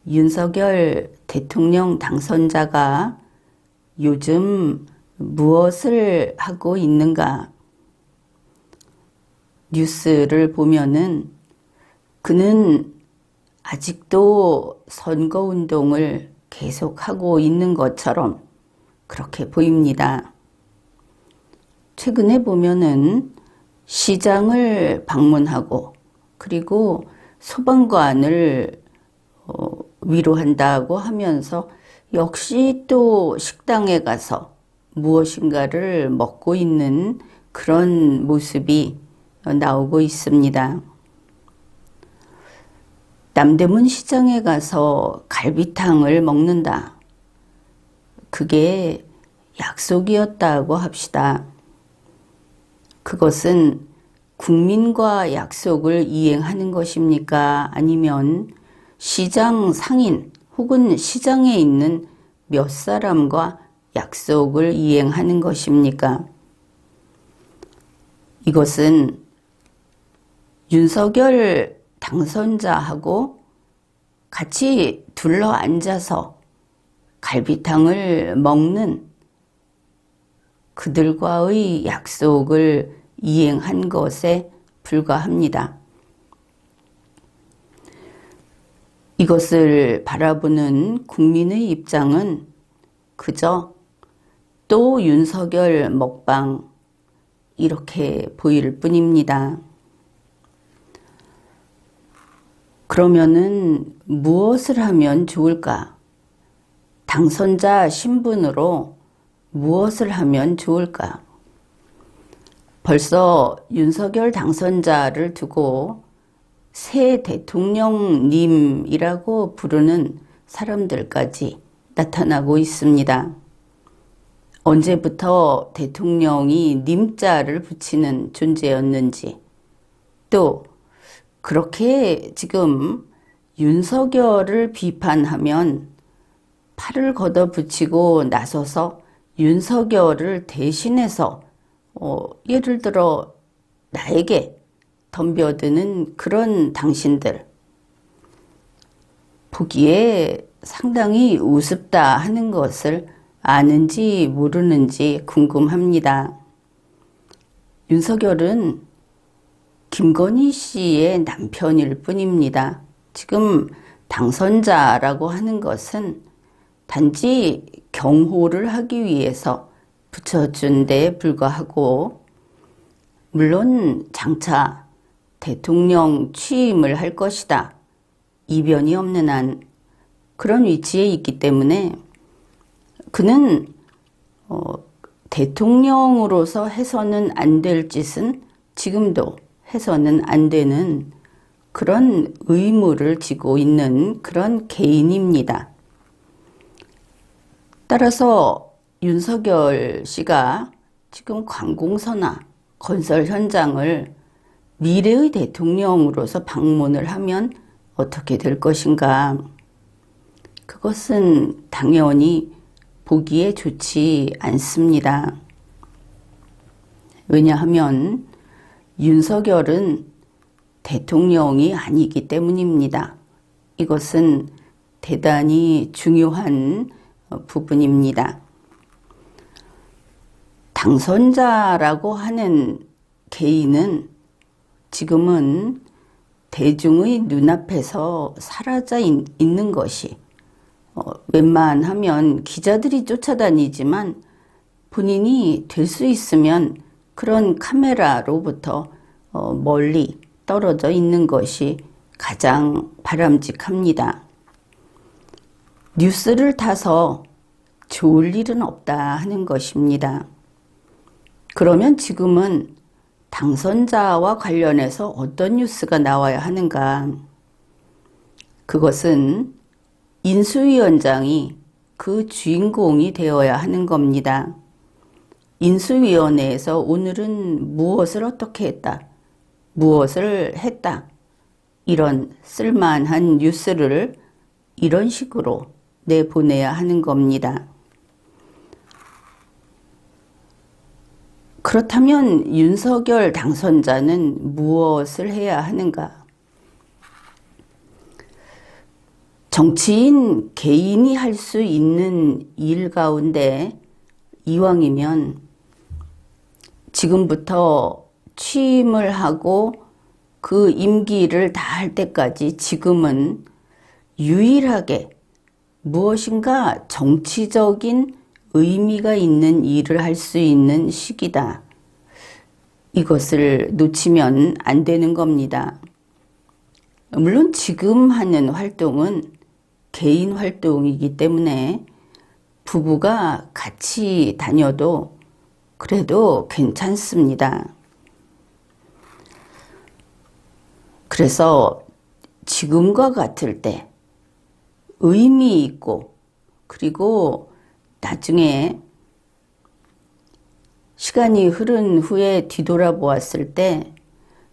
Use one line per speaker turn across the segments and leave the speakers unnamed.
윤석열 대통령 당선자가 요즘 무엇을 하고 있는가? 뉴스를 보면은 그는 아직도 선거운동을 계속하고 있는 것처럼 그렇게 보입니다. 최근에 보면은 시장을 방문하고 그리고 소방관을 위로한다고 하면서 역시 또 식당에 가서 무엇인가를 먹고 있는 그런 모습이 나오고 있습니다. 남대문 시장에 가서 갈비탕을 먹는다. 그게 약속이었다고 합시다. 그것은 국민과 약속을 이행하는 것입니까? 아니면 시장 상인 혹은 시장에 있는 몇 사람과 약속을 이행하는 것입니까? 이것은 윤석열 당선자하고 같이 둘러 앉아서 갈비탕을 먹는 그들과의 약속을 이행한 것에 불과합니다. 이것을 바라보는 국민의 입장은 그저 또 윤석열 먹방 이렇게 보일 뿐입니다. 그러면은 무엇을 하면 좋을까? 당선자 신분으로 무엇을 하면 좋을까? 벌써 윤석열 당선자를 두고 새 대통령님이라고 부르는 사람들까지 나타나고 있습니다. 언제부터 대통령이 님자를 붙이는 존재였는지, 또 그렇게 지금 윤석열을 비판하면 팔을 걷어붙이고 나서서 윤석열을 대신해서 예를 들어 나에게 덤벼드는 그런 당신들, 보기에 상당히 우습다 하는 것을 아는지 모르는지 궁금합니다. 윤석열은 김건희 씨의 남편일 뿐입니다. 지금 당선자라고 하는 것은 단지 경호를 하기 위해서 붙여준 데에 불과하고, 물론 장차 대통령 취임을 할 것이다, 이변이 없는 한 그런 위치에 있기 때문에 그는 대통령으로서 해서는 안 될 짓은 지금도 해서는 안 되는 그런 의무를 지고 있는 그런 개인입니다. 따라서 윤석열 씨가 지금 관공서나 건설 현장을 미래의 대통령으로서 방문을 하면 어떻게 될 것인가? 그것은 당연히 보기에 좋지 않습니다. 왜냐하면 윤석열은 대통령이 아니기 때문입니다. 이것은 대단히 중요한 부분입니다. 당선자라고 하는 개인은 지금은 대중의 눈앞에서 사라져 있는 것이, 웬만하면 기자들이 쫓아다니지만 본인이 될 수 있으면 그런 카메라로부터 멀리 떨어져 있는 것이 가장 바람직합니다. 뉴스를 타서 좋을 일은 없다 하는 것입니다. 그러면 지금은 당선자와 관련해서 어떤 뉴스가 나와야 하는가? 그것은 인수위원장이 그 주인공이 되어야 하는 겁니다. 인수위원회에서 오늘은 무엇을 어떻게 했다, 무엇을 했다, 이런 쓸만한 뉴스를 이런 식으로 내보내야 하는 겁니다. 그렇다면 윤석열 당선자는 무엇을 해야 하는가? 정치인 개인이 할 수 있는 일 가운데 이왕이면 지금부터 취임을 하고 그 임기를 다 할 때까지 지금은 유일하게 무엇인가 정치적인 의미가 있는 일을 할 수 있는 시기다. 이것을 놓치면 안 되는 겁니다. 물론 지금 하는 활동은 개인 활동이기 때문에 부부가 같이 다녀도 그래도 괜찮습니다. 그래서 지금과 같을 때 의미 있고 그리고 나중에 시간이 흐른 후에 뒤돌아보았을 때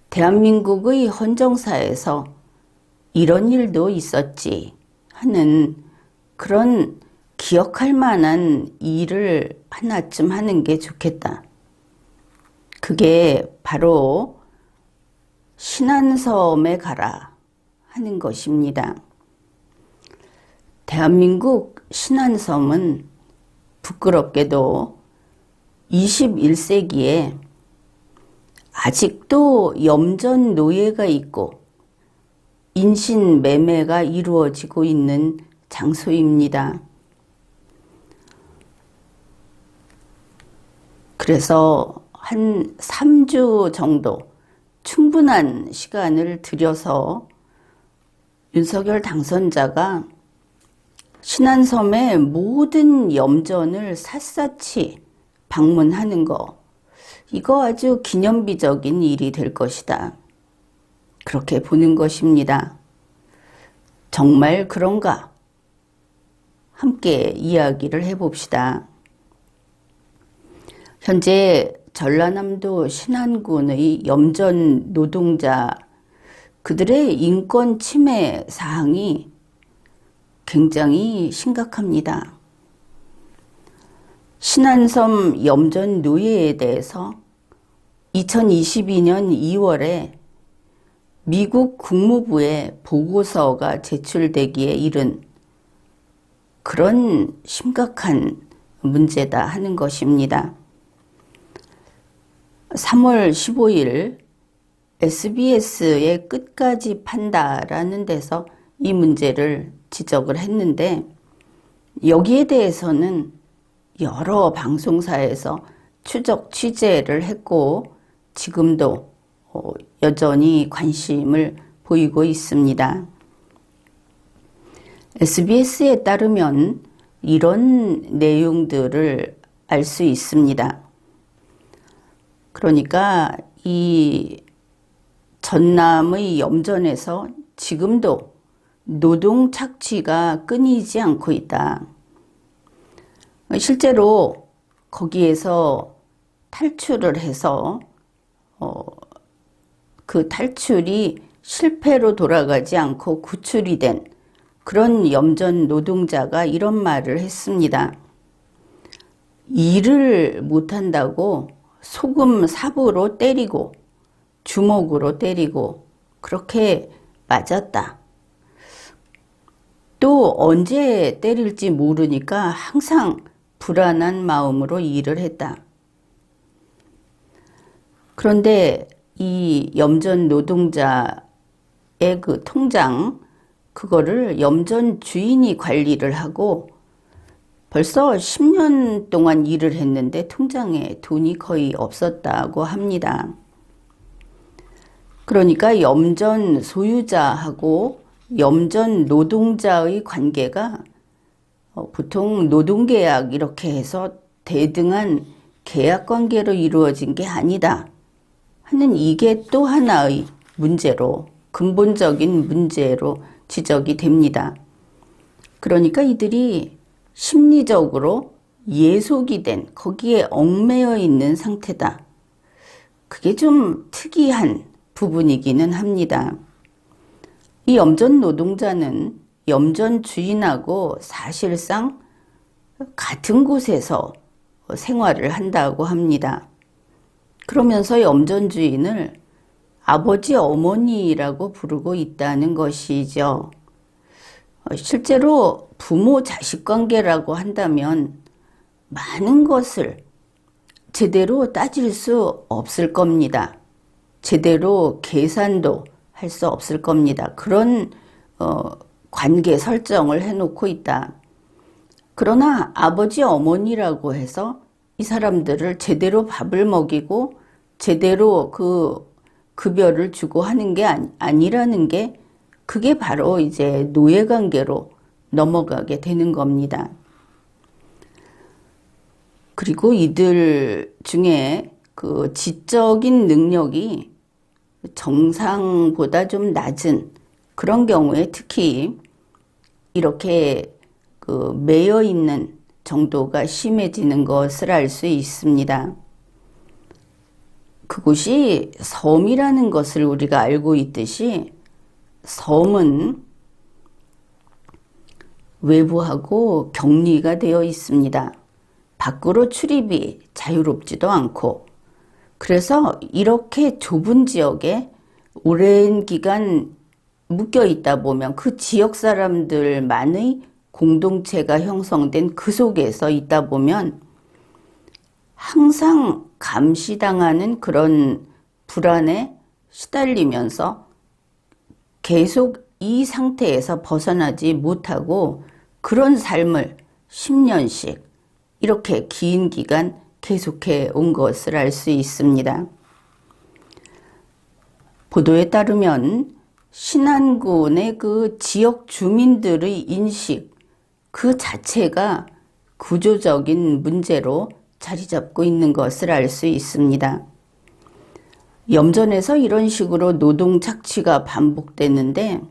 대한민국의 헌정사에서 이런 일도 있었지 하는 그런 기억할 만한 일을 하나쯤 하는 게 좋겠다. 그게 바로 신안섬에 가라 하는 것입니다. 대한민국 신안섬은 부끄럽게도 21세기에 아직도 염전 노예가 있고 인신 매매가 이루어지고 있는 장소입니다. 그래서 한 3주 정도 충분한 시간을 들여서 윤석열 당선자가 신안섬의 모든 염전을 샅샅이 방문하는 거, 이거 아주 기념비적인 일이 될 것이다. 그렇게 보는 것입니다. 정말 그런가? 함께 이야기를 해봅시다. 현재 전라남도 신안군의 염전 노동자, 그들의 인권 침해 사항이 굉장히 심각합니다. 신안섬 염전 노예에 대해서 2022년 2월에 미국 국무부에 보고서가 제출되기에 이른 그런 심각한 문제다 하는 것입니다. 3월 15일 SBS의 끝까지 판다라는 데서 이 문제를 지적을 했는데 여기에 대해서는 여러 방송사에서 추적 취재를 했고 지금도 여전히 관심을 보이고 있습니다. SBS에 따르면 이런 내용들을 알 수 있습니다. 그러니까 이 전남의 염전에서 지금도 노동 착취가 끊이지 않고 있다. 실제로 거기에서 탈출을 해서 그 탈출이 실패로 돌아가지 않고 구출이 된 그런 염전 노동자가 이런 말을 했습니다. 일을 못한다고 소금 삽으로 때리고 주먹으로 때리고 그렇게 맞았다. 또 언제 때릴지 모르니까 항상 불안한 마음으로 일을 했다. 그런데 이 염전 노동자의 그 통장, 그거를 염전 주인이 관리를 하고 벌써 10년 동안 일을 했는데 통장에 돈이 거의 없었다고 합니다. 그러니까 염전 소유자하고 염전 노동자의 관계가 보통 노동계약 이렇게 해서 대등한 계약관계로 이루어진 게 아니다 하는 이게 또 하나의 문제로, 근본적인 문제로 지적이 됩니다. 그러니까 이들이 심리적으로 예속이 된, 거기에 얽매여 있는 상태다. 그게 좀 특이한 부분이기는 합니다. 이 염전 노동자는 염전 주인하고 사실상 같은 곳에서 생활을 한다고 합니다. 그러면서 염전 주인을 아버지 어머니라고 부르고 있다는 것이죠. 실제로 부모 자식 관계라고 한다면 많은 것을 제대로 따질 수 없을 겁니다. 제대로 계산도 할 수 없을 겁니다. 그런 관계 설정을 해놓고 있다. 그러나 아버지 어머니라고 해서 이 사람들을 제대로 밥을 먹이고 제대로 그 급여를 주고 하는 게 아니라는 게 그게 바로 이제 노예관계로 넘어가게 되는 겁니다. 그리고 이들 중에 그 지적인 능력이 정상보다 좀 낮은 그런 경우에 특히 이렇게 그 매여 있는 정도가 심해지는 것을 알 수 있습니다. 그곳이 섬이라는 것을 우리가 알고 있듯이 섬은 외부하고 격리가 되어 있습니다. 밖으로 출입이 자유롭지도 않고, 그래서 이렇게 좁은 지역에 오랜 기간 묶여 있다 보면 그 지역 사람들만의 공동체가 형성된 그 속에서 있다 보면 항상 감시당하는 그런 불안에 시달리면서 계속 이 상태에서 벗어나지 못하고 그런 삶을 10년씩 이렇게 긴 기간 계속해 온 것을 알 수 있습니다. 보도에 따르면 신안군의 그 지역 주민들의 인식 그 자체가 구조적인 문제로 자리 잡고 있는 것을 알 수 있습니다. 염전에서 이런 식으로 노동 착취가 반복되는데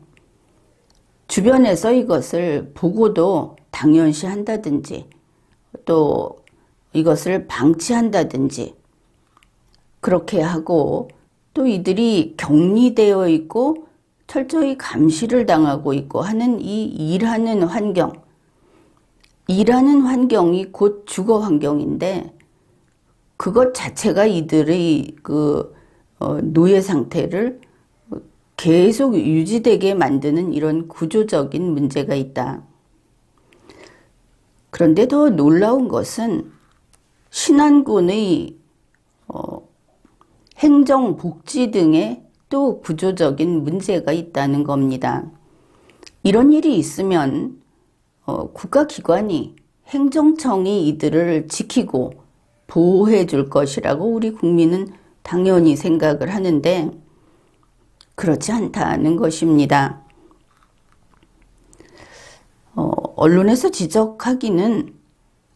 주변에서 이것을 보고도 당연시 한다든지 또 이것을 방치한다든지 그렇게 하고 또 이들이 격리되어 있고 철저히 감시를 당하고 있고 하는 이 일하는 환경이 곧 주거 환경인데 그것 자체가 이들의 그 노예 상태를 계속 유지되게 만드는 이런 구조적인 문제가 있다. 그런데 더 놀라운 것은 신안군의 행정, 복지 등에 또 구조적인 문제가 있다는 겁니다. 이런 일이 있으면 국가기관이 행정청이 이들을 지키고 보호해 줄 것이라고 우리 국민은 당연히 생각을 하는데 그렇지 않다는 것입니다. 언론에서 지적하기는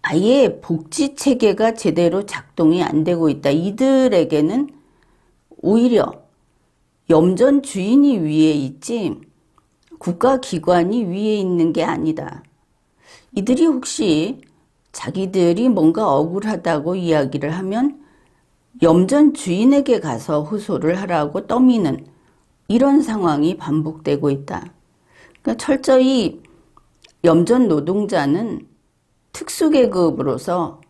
아예 복지 체계가 제대로 작동이 안 되고 있다. 이들에게는 오히려 염전 주인이 위에 있지 국가기관이 위에 있는 게 아니다. 이들이 혹시 자기들이 뭔가 억울하다고 이야기를 하면 염전 주인에게 가서 호소를 하라고 떠미는 이런 상황이 반복되고 있다. 그러니까 철저히 염전 노동자는 특수계급으로서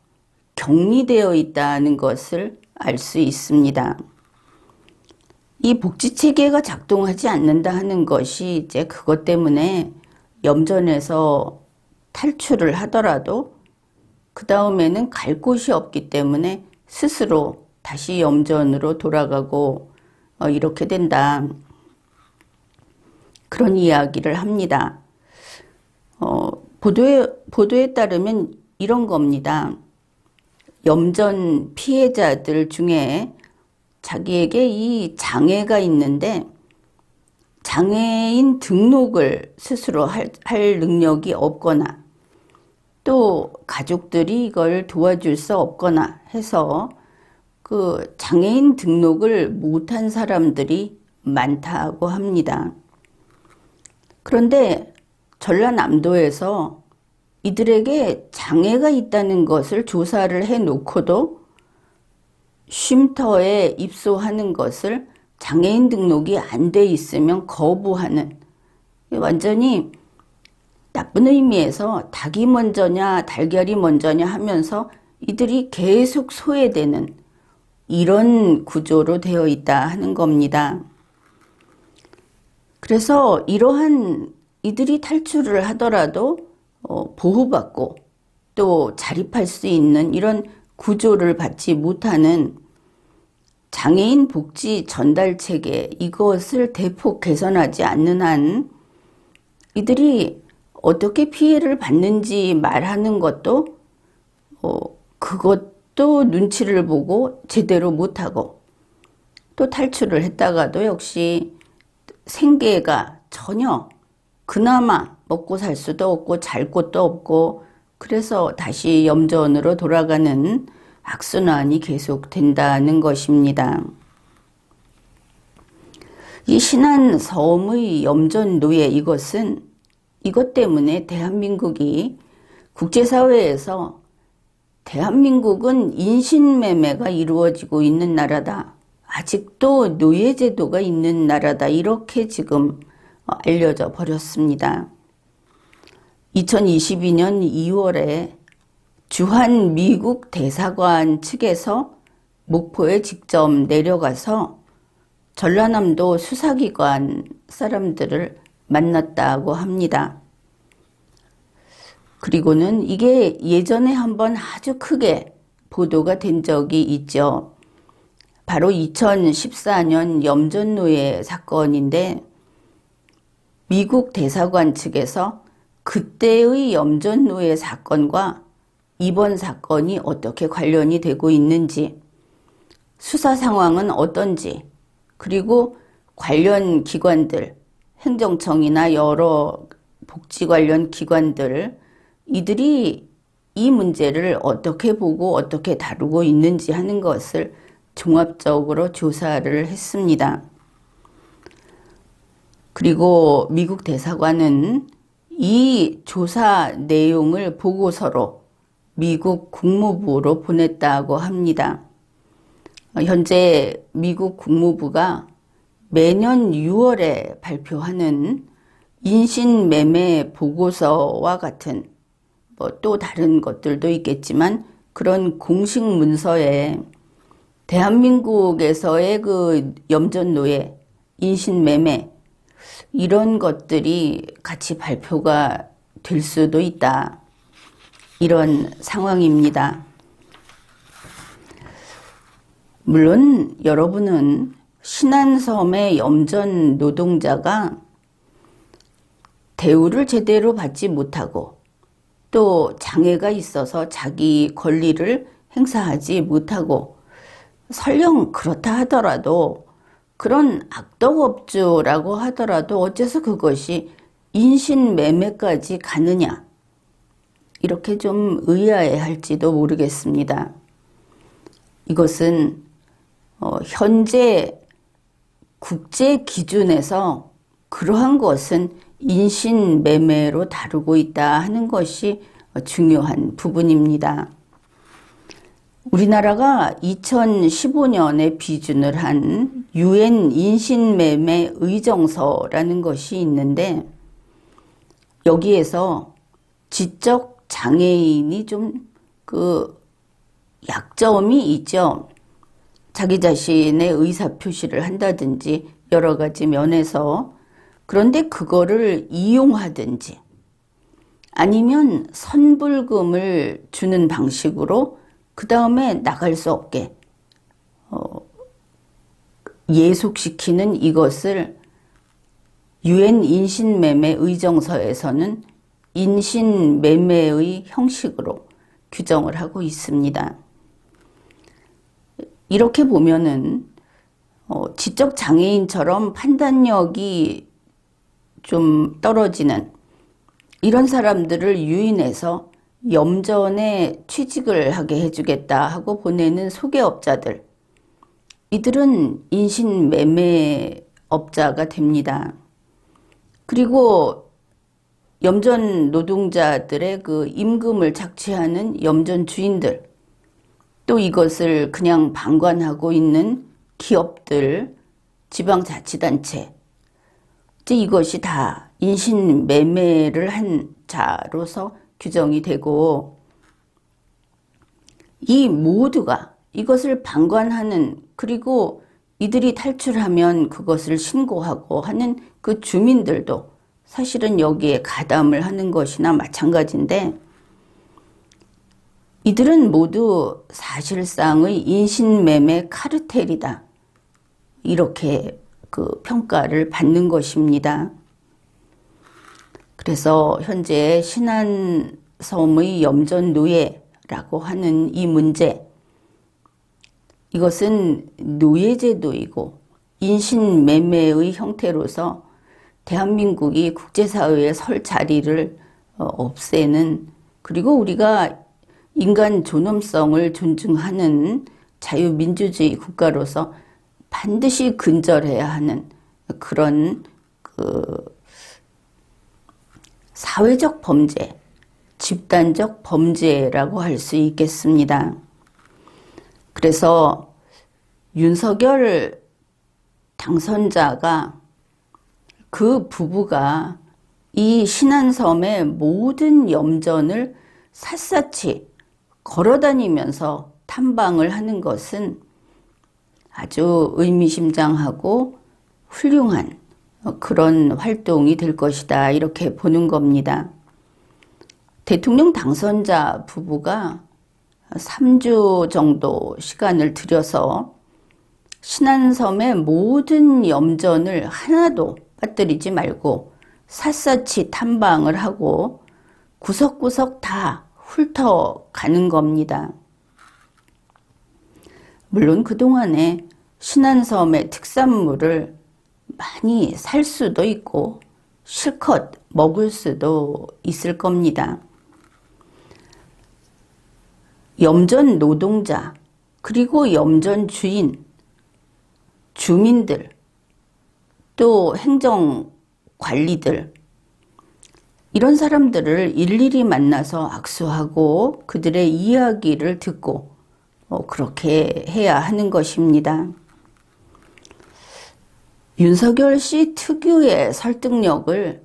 격리되어 있다는 것을 알 수 있습니다. 이 복지체계가 작동하지 않는다 하는 것이 이제 그것 때문에 염전에서 탈출을 하더라도 그 다음에는 갈 곳이 없기 때문에 스스로 다시 염전으로 돌아가고 이렇게 된다. 그런 이야기를 합니다. 보도에 따르면 이런 겁니다. 염전 피해자들 중에 자기에게 이 장애가 있는데 장애인 등록을 스스로 할 능력이 없거나 또 가족들이 이걸 도와줄 수 없거나 해서 그 장애인 등록을 못한 사람들이 많다고 합니다. 그런데 전라남도에서 이들에게 장애가 있다는 것을 조사를 해놓고도 쉼터에 입소하는 것을 장애인 등록이 안 돼 있으면 거부하는 완전히 나쁜 의미에서 닭이 먼저냐 달걀이 먼저냐 하면서 이들이 계속 소외되는 이런 구조로 되어 있다 하는 겁니다. 그래서 이러한 이들이 탈출을 하더라도 보호받고 또 자립할 수 있는 이런 구조를 받지 못하는 장애인 복지 전달 체계, 이것을 대폭 개선하지 않는 한 이들이 어떻게 피해를 받는지 말하는 것도 그것도 눈치를 보고 제대로 못하고, 또 탈출을 했다가도 역시 생계가 전혀 그나마 먹고 살 수도 없고 잘 곳도 없고, 그래서 다시 염전으로 돌아가는 악순환이 계속된다는 것입니다. 이 신안섬의 염전 노예, 이것 때문에 대한민국이 국제사회에서 대한민국은 인신매매가 이루어지고 있는 나라다, 아직도 노예제도가 있는 나라다, 이렇게 지금 알려져 버렸습니다. 2022년 2월에 주한 미국 대사관 측에서 목포에 직접 내려가서 전라남도 수사기관 사람들을 만났다고 합니다. 그리고는 이게 예전에 한번 아주 크게 보도가 된 적이 있죠. 바로 2014년 염전노예 사건인데, 미국 대사관 측에서 그때의 염전노예 사건과 이번 사건이 어떻게 관련이 되고 있는지, 수사 상황은 어떤지, 그리고 관련 기관들, 행정청이나 여러 복지 관련 기관들, 이들이 이 문제를 어떻게 보고 어떻게 다루고 있는지 하는 것을 종합적으로 조사를 했습니다. 그리고 미국 대사관은 이 조사 내용을 보고서로 미국 국무부로 보냈다고 합니다. 현재 미국 국무부가 매년 6월에 발표하는 인신매매 보고서와 같은 또 다른 것들도 있겠지만, 그런 공식 문서에 대한민국에서의 그 염전노예, 인신매매, 이런 것들이 같이 발표가 될 수도 있다, 이런 상황입니다. 물론 여러분은 신안섬의 염전 노동자가 대우를 제대로 받지 못하고 또 장애가 있어서 자기 권리를 행사하지 못하고, 설령 그렇다 하더라도, 그런 악덕업주라고 하더라도 어째서 그것이 인신매매까지 가느냐, 이렇게 좀 의아해할지도 모르겠습니다. 이것은 현재 국제 기준에서 그러한 것은 인신매매로 다루고 있다 하는 것이 중요한 부분입니다. 우리나라가 2015년에 비준을 한 UN 인신매매 의정서라는 것이 있는데, 여기에서 지적 장애인이 좀 약점이 있죠. 자기 자신의 의사 표시를 한다든지 여러 가지 면에서. 그런데 그거를 이용하든지 아니면 선불금을 주는 방식으로 그 다음에 나갈 수 없게 예속시키는 이것을 UN 인신매매 의정서에서는 인신매매의 형식으로 규정을 하고 있습니다. 이렇게 보면은 지적 장애인처럼 판단력이 좀 떨어지는 이런 사람들을 유인해서 염전에 취직을 하게 해주겠다 하고 보내는 소개업자들, 이들은 인신매매업자가 됩니다. 그리고 염전 노동자들의 그 임금을 착취하는 염전 주인들, 또 이것을 그냥 방관하고 있는 기업들, 지방자치단체, 이제 이것이 다 인신매매를 한 자로서 규정이 되고, 이 모두가 이것을 방관하는, 그리고 이들이 탈출하면 그것을 신고하고 하는 그 주민들도 사실은 여기에 가담을 하는 것이나 마찬가지인데 이들은 모두 사실상의 인신매매 카르텔이다. 이렇게 그 평가를 받는 것입니다. 그래서 현재 신안섬의 염전노예라고 하는 이 문제, 이것은 노예제도이고 인신매매의 형태로서 대한민국이 국제사회에 설 자리를 없애는, 그리고 우리가 인간 존엄성을 존중하는 자유민주주의 국가로서 반드시 근절해야 하는 그런 사회적 범죄, 집단적 범죄라고 할 수 있겠습니다. 그래서 윤석열 당선자가, 그 부부가 이 신안섬의 모든 염전을 샅샅이 걸어다니면서 탐방을 하는 것은 아주 의미심장하고 훌륭한 그런 활동이 될 것이다, 이렇게 보는 겁니다. 대통령 당선자 부부가 3주 정도 시간을 들여서 신안섬의 모든 염전을 하나도 빠뜨리지 말고 샅샅이 탐방을 하고 구석구석 다 훑어가는 겁니다. 물론 그동안에 신안섬의 특산물을 많이 살 수도 있고 실컷 먹을 수도 있을 겁니다. 염전 노동자, 그리고 염전 주인, 주민들, 또 행정관리들, 이런 사람들을 일일이 만나서 악수하고 그들의 이야기를 듣고 그렇게 해야 하는 것입니다. 윤석열 씨 특유의 설득력을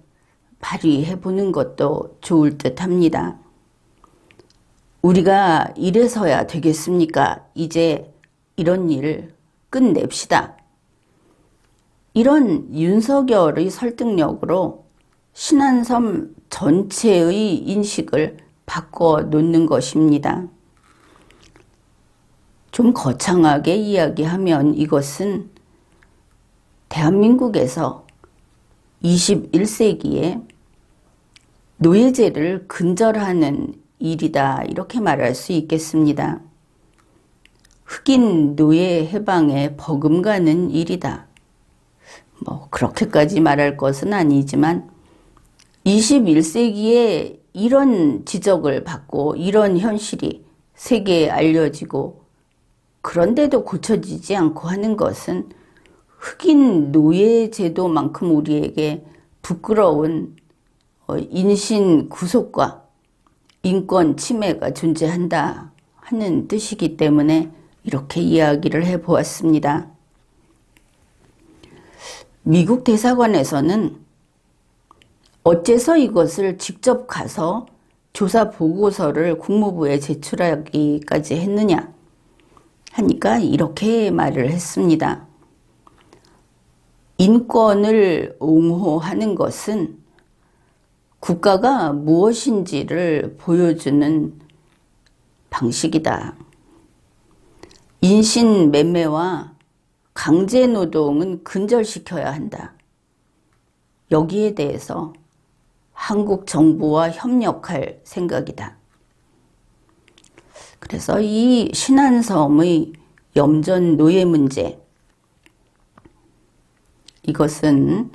발휘해 보는 것도 좋을 듯 합니다. 우리가 이래서야 되겠습니까? 이제 이런 일 끝냅시다. 이런 윤석열의 설득력으로 신안섬 전체의 인식을 바꿔 놓는 것입니다. 좀 거창하게 이야기하면 이것은 대한민국에서 21세기에 노예제를 근절하는 일이다, 이렇게 말할 수 있겠습니다. 흑인 노예 해방에 버금가는 일이다. 그렇게까지 말할 것은 아니지만 21세기에 이런 지적을 받고 이런 현실이 세계에 알려지고 그런데도 고쳐지지 않고 하는 것은 흑인 노예 제도만큼 우리에게 부끄러운 인신 구속과 인권 침해가 존재한다 하는 뜻이기 때문에 이렇게 이야기를 해보았습니다. 미국 대사관에서는 어째서 이것을 직접 가서 조사 보고서를 국무부에 제출하기까지 했느냐 하니까 이렇게 말을 했습니다. 인권을 옹호하는 것은 국가가 무엇인지를 보여주는 방식이다. 인신매매와 강제노동은 근절시켜야 한다. 여기에 대해서 한국 정부와 협력할 생각이다. 그래서 이 신안섬의 염전 노예 문제, 이것은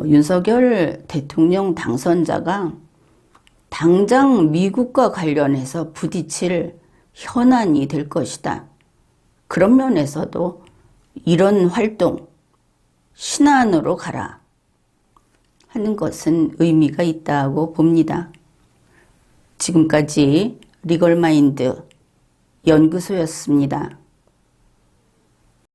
윤석열 대통령 당선자가 당장 미국과 관련해서 부딪힐 현안이 될 것이다. 그런 면에서도 이런 활동, 신안으로 가라 하는 것은 의미가 있다고 봅니다. 지금까지 리걸마인드 연구소였습니다.